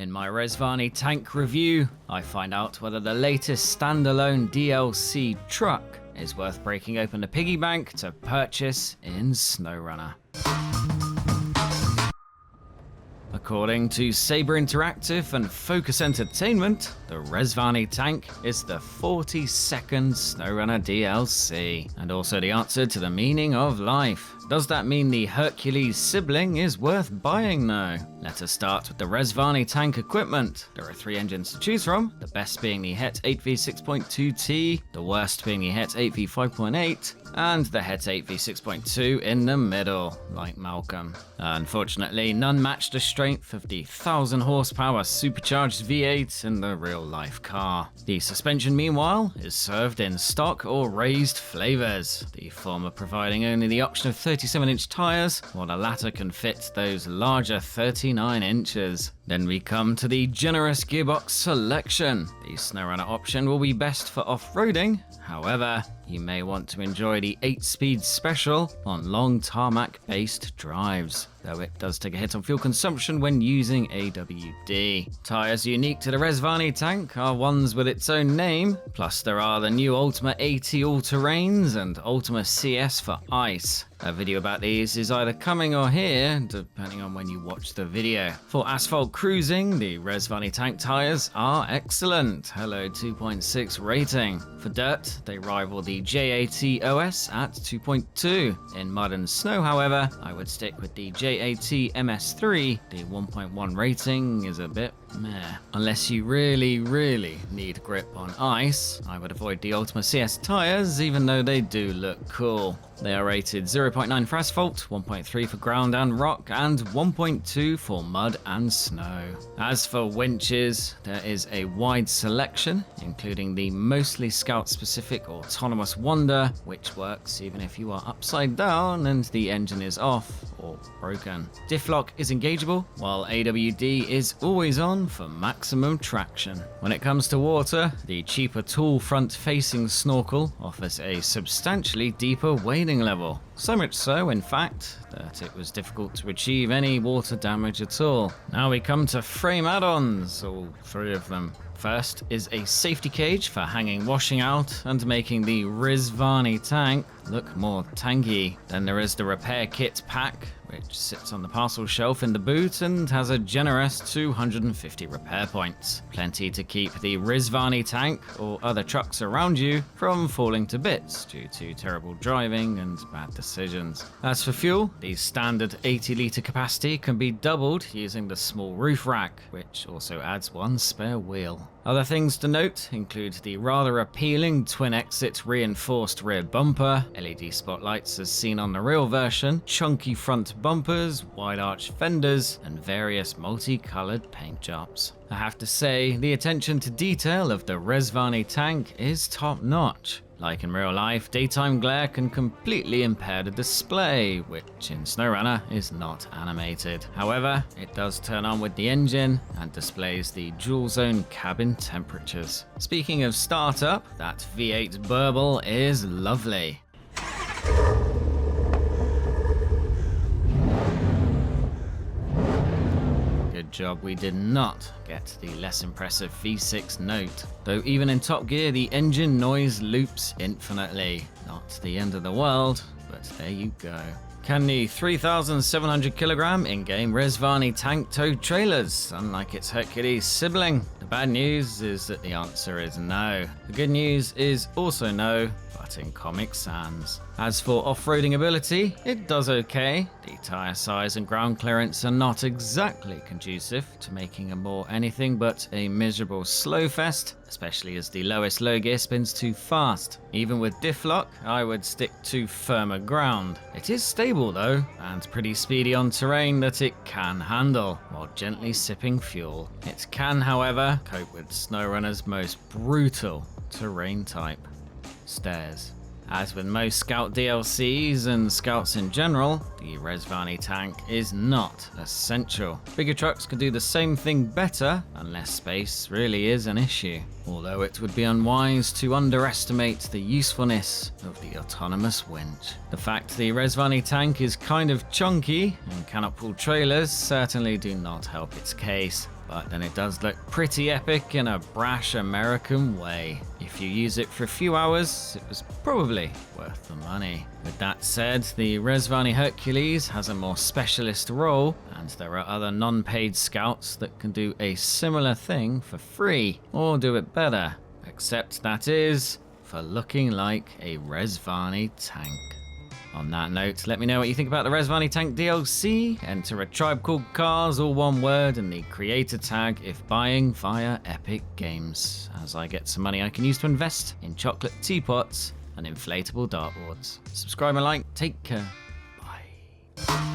In my Rezvani Tank review, I find out whether the latest standalone DLC truck is worth breaking open a piggy bank to purchase in SnowRunner. According to Saber Interactive and Focus Entertainment, the Rezvani Tank is the 42nd SnowRunner DLC, and also the answer to the meaning of life. Does that mean the Hercules sibling is worth buying though? Let us start with the Rezvani Tank equipment. There are 3 engines to choose from, the best being the Het 8v6.2T, the worst being the Het 8v5.8, and the Het 8v6.2 in the middle, like Malcolm. Unfortunately, none match the strength of the 1000 horsepower supercharged V8 in the real-life car. The suspension, meanwhile, is served in stock or raised flavors, the former providing only the option of 37-inch tires, while the latter can fit those larger 39 inches. Then we come to the generous gearbox selection. The SnowRunner option will be best for off-roading, however, you may want to enjoy the 8-speed special on long tarmac-based drives, though it does take a hit on fuel consumption when using AWD. Tyres unique to the Rezvani Tank are ones with its own name, plus there are the new Ultima AT all-terrains and Ultima CS for ice. A video about these is either coming or here, depending on when you watch the video. For asphalt cruising, the Rezvani Tank tyres are excellent, hello 2.6 rating. For dirt, they rival the JAT OS at 2.2. In mud and snow, however, I would stick with the JAT MS3. The 1.1 rating is a bit meh. Unless you really need grip on ice, I would avoid the Ultima CS tyres, even though they do look cool. They are rated 0.9 for asphalt, 1.3 for ground and rock, and 1.2 for mud and snow. As for winches, there is a wide selection, including the mostly scout-specific autonomous Wonder, which works even if you are upside down and the engine is off or broken. Diff lock is engageable, while AWD is always on for maximum traction. When it comes to water, the cheaper tool front-facing snorkel offers a substantially deeper wading level. So much so, in fact, that it was difficult to achieve any water damage at all. Now we come to frame add-ons, all 3 of them. First is a safety cage for hanging washing out and making the Rezvani Tank look more tanky. Then there is the repair kit pack, which sits on the parcel shelf in the boot and has a generous 250 repair points. Plenty to keep the Rezvani Tank or other trucks around you from falling to bits due to terrible driving and bad decisions. As for fuel, the standard 80-litre capacity can be doubled using the small roof rack, which also adds 1 spare wheel. Other things to note include the rather appealing twin-exit reinforced rear bumper, LED spotlights as seen on the real version, chunky front bumpers, wide arch fenders, and various multicolored paint jobs. I have to say, the attention to detail of the Rezvani Tank is top-notch. Like in real life, daytime glare can completely impair the display, which in SnowRunner is not animated. However, it does turn on with the engine and displays the dual zone cabin temperatures. Speaking of startup, that V8 burble is lovely. Good job we did not get the less impressive V6 note. Though even in Top Gear, the engine noise loops infinitely. Not the end of the world, but there you go. Can the 3,700 kilogram in-game Rezvani Tank tow trailers, unlike its Hercules sibling? The bad news is that the answer is no. The good news is also no, but in Comic Sans. As for off-roading ability, it does okay. The tyre size and ground clearance are not exactly conducive to making a more anything but a miserable slow fest, especially as the lowest low gear spins too fast. Even with diff lock, I would stick to firmer ground. It is stable though, and pretty speedy on terrain that it can handle, while gently sipping fuel. It can, however, cope with SnowRunner's most brutal terrain type: stairs. As with most Scout DLCs and Scouts in general, the Rezvani Tank is not essential. Bigger trucks can do the same thing better, unless space really is an issue. Although it would be unwise to underestimate the usefulness of the autonomous winch. The fact the Rezvani Tank is kind of chunky and cannot pull trailers certainly do not help its case. but then it does look pretty epic in a brash American way. If you use it for a few hours, it was probably worth the money. With that said, the Rezvani Hercules has a more specialist role, and there are other non-paid scouts that can do a similar thing for free, or do it better, except that is for looking like a Rezvani tank. On that note, let me know what you think about the Rezvani Tank DLC. Enter ATribeCalledCars, all one word, and the creator tag if buying via Epic Games, as I get some money I can use to invest in chocolate teapots and inflatable dartboards. Subscribe and like. Take care. Bye.